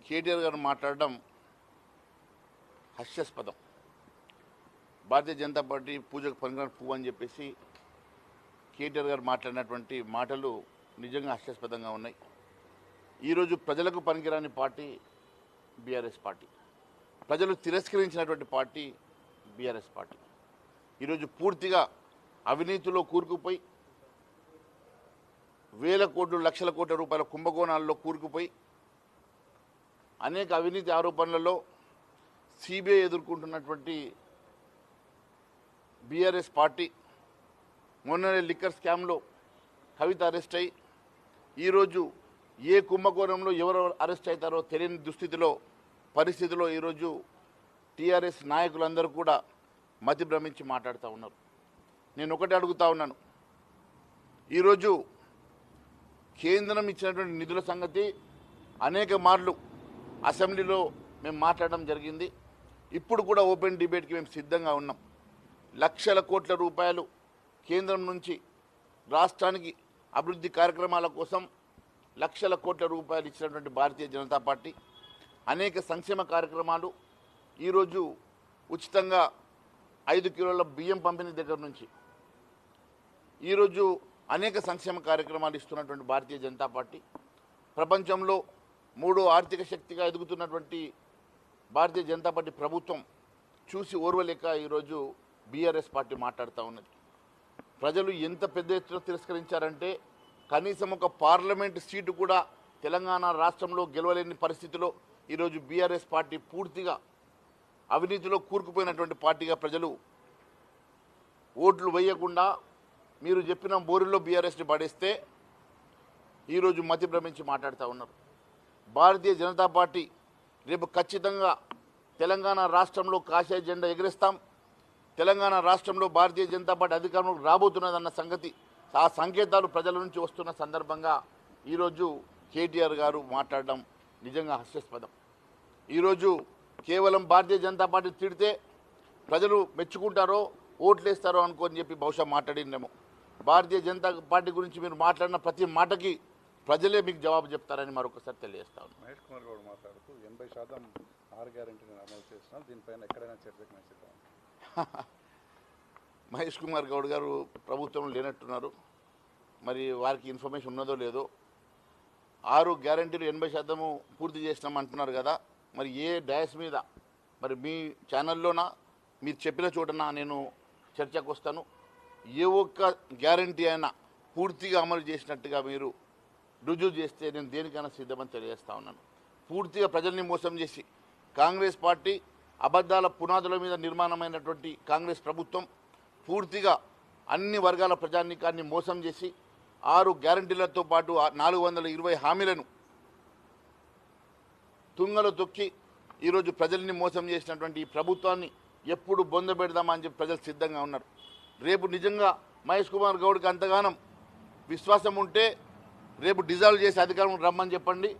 కేటీఆర్ గారు మాట్లాడడం హాస్యాస్పదం. భారతీయ జనతా పార్టీ పూజకు పనికిరాని పువ్వు అని చెప్పేసి కేటీఆర్ గారు మాట్లాడినటువంటి మాటలు నిజంగా హాస్యాస్పదంగా ఉన్నాయి. ఈరోజు ప్రజలకు పనికిరాని పార్టీ బీఆర్ఎస్ పార్టీ, ప్రజలు తిరస్కరించినటువంటి పార్టీ బీఆర్ఎస్ పార్టీ. ఈరోజు పూర్తిగా అవినీతిలో కూరుకుపోయి వేల కోట్లు లక్షల కోట్ల రూపాయల కుంభకోణాల్లో కూరుకుపోయి అనేక అవినీతి ఆరోపణలలో సిబిఐ ఎదుర్కొంటున్నటువంటి బీఆర్ఎస్ పార్టీ మొన్ననే లిక్కర్ స్కామ్లో కవిత అరెస్ట్ అయ్యి ఈరోజు ఏ కుంభకోణంలో ఎవరు అరెస్ట్ అవుతారో తెలియని దుస్థితిలో పరిస్థితిలో ఈరోజు టీఆర్ఎస్ నాయకులందరూ కూడా మతి భ్రమించి మాట్లాడుతూ ఉన్నారు. నేను ఒకటి అడుగుతా ఉన్నాను, ఈరోజు కేంద్రం ఇచ్చినటువంటి నిధుల సంగతి అనేక మార్లు అసెంబ్లీలో మేము మాట్లాడడం జరిగింది. ఇప్పుడు కూడా ఓపెన్ డిబేట్కి మేము సిద్ధంగా ఉన్నాం. లక్షల కోట్ల రూపాయలు కేంద్రం నుంచి రాష్ట్రానికి అభివృద్ధి కార్యక్రమాల కోసం లక్షల కోట్ల రూపాయలు ఇచ్చినటువంటి భారతీయ జనతా పార్టీ అనేక సంక్షేమ కార్యక్రమాలు ఈరోజు ఉచితంగా 5 కిలోల బియ్యం పంపిణీ దగ్గర నుంచి ఈరోజు అనేక సంక్షేమ కార్యక్రమాలు ఇస్తున్నటువంటి భారతీయ జనతా పార్టీ ప్రపంచంలో 3వ ఆర్థిక శక్తిగా ఎదుగుతున్నటువంటి భారతీయ జనతా పార్టీ ప్రభుత్వం చూసి ఓర్వలేక ఈరోజు బీఆర్ఎస్ పార్టీ మాట్లాడుతూ ఉన్నది. ప్రజలు ఎంత పెద్ద ఎత్తున తిరస్కరించారంటే కనీసం ఒక పార్లమెంటు సీటు కూడా తెలంగాణ రాష్ట్రంలో గెలవలేని పరిస్థితిలో ఈరోజు బీఆర్ఎస్ పార్టీ పూర్తిగా అవినీతిలో కూరుకుపోయినటువంటి పార్టీగా ప్రజలు ఓట్లు వేయకుండా మీరు చెప్పిన బోరులో బీఆర్ఎస్ని పడేస్తే ఈరోజు మతి భ్రమించి మాట్లాడుతూ ఉన్నారు. భారతీయ జనతా పార్టీ రేపు ఖచ్చితంగా తెలంగాణ రాష్ట్రంలో కాషాయ జెండా ఎగిరేస్తాం. తెలంగాణ రాష్ట్రంలో భారతీయ జనతా పార్టీ అధికారంలోకి రాబోతున్నదన్న సంగతి, ఆ సంకేతాలు ప్రజల నుంచి వస్తున్న సందర్భంగా ఈరోజు కేటీఆర్ గారు మాట్లాడడం నిజంగా హాస్యాస్పదం. ఈరోజు కేవలం భారతీయ జనతా పార్టీ తిడితే ప్రజలు మెచ్చుకుంటారో ఓట్లేస్తారో అనుకోని చెప్పి బహుశా మాట్లాడిందేమో. భారతీయ జనతా పార్టీ గురించి మీరు మాట్లాడిన ప్రతి మాటకి ప్రజలే మీకు జవాబు చెప్తారని మరొకసారి తెలియజేస్తాను. మహేష్ కుమార్ గౌడ్ మాట్లాడుతూ 80% 6 గ్యారెంటీని అమలు చేస్తున్నారు, దీనిపైన ఎక్కడైనా చర్చకు సిద్ధం. మహేష్ కుమార్ గౌడ్ గారు ప్రభుత్వంలో లేనట్టున్నారు. మరి వారికి ఇన్ఫర్మేషన్ ఉన్నదో లేదో. 6 గ్యారెంటీలు 80% పూర్తి చేసినాం అంటున్నారు కదా. మరి ఏ డయాస్ మీద, మరి మీ ఛానల్లోనా మీరు చెప్పిన చోటనా నేను చర్చకు వస్తాను. ఏ ఒక్క గ్యారెంటీ అయినా పూర్తిగా అమలు చేసినట్టుగా మీరు రుజువు చేస్తే నేను దేనికైనా సిద్ధమని తెలియజేస్తా ఉన్నాను. పూర్తిగా ప్రజల్ని మోసం చేసి కాంగ్రెస్ పార్టీ అబద్ధాల పునాదుల మీద నిర్మాణమైనటువంటి కాంగ్రెస్ ప్రభుత్వం పూర్తిగా అన్ని వర్గాల ప్రజానీకాన్ని మోసం చేసి 6 గ్యారెంటీలతో పాటు 420 హామీలను తుంగలో తొక్కి ఈరోజు ప్రజల్ని మోసం చేసినటువంటి ఈ ప్రభుత్వాన్ని ఎప్పుడు బొందబెడదామని చెప్పి ప్రజలు సిద్ధంగా ఉన్నారు. రేపు నిజంగా మహేష్ కుమార్ గౌడ్కి అంతగానం విశ్వాసం ఉంటే రేపు డిజాల్వ్ చేసి అధికారం రమ్మని చెప్పండి.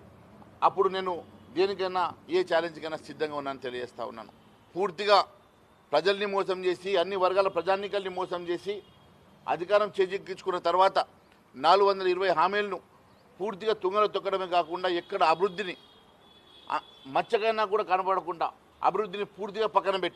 అప్పుడు నేను దేనికైనా ఏ ఛాలెంజ్కైనా సిద్ధంగా ఉన్నానని తెలియజేస్తా ఉన్నాను. పూర్తిగా ప్రజల్ని మోసం చేసి అన్ని వర్గాల ప్రజానీకల్ని మోసం చేసి అధికారం చేజిక్కించుకున్న తర్వాత 420 హామీలను పూర్తిగా తుంగలో తొక్కడమే కాకుండా ఎక్కడ అభివృద్ధిని మచ్చకైనా కూడా కనబడకుండా అభివృద్ధిని పూర్తిగా పక్కన పెట్టి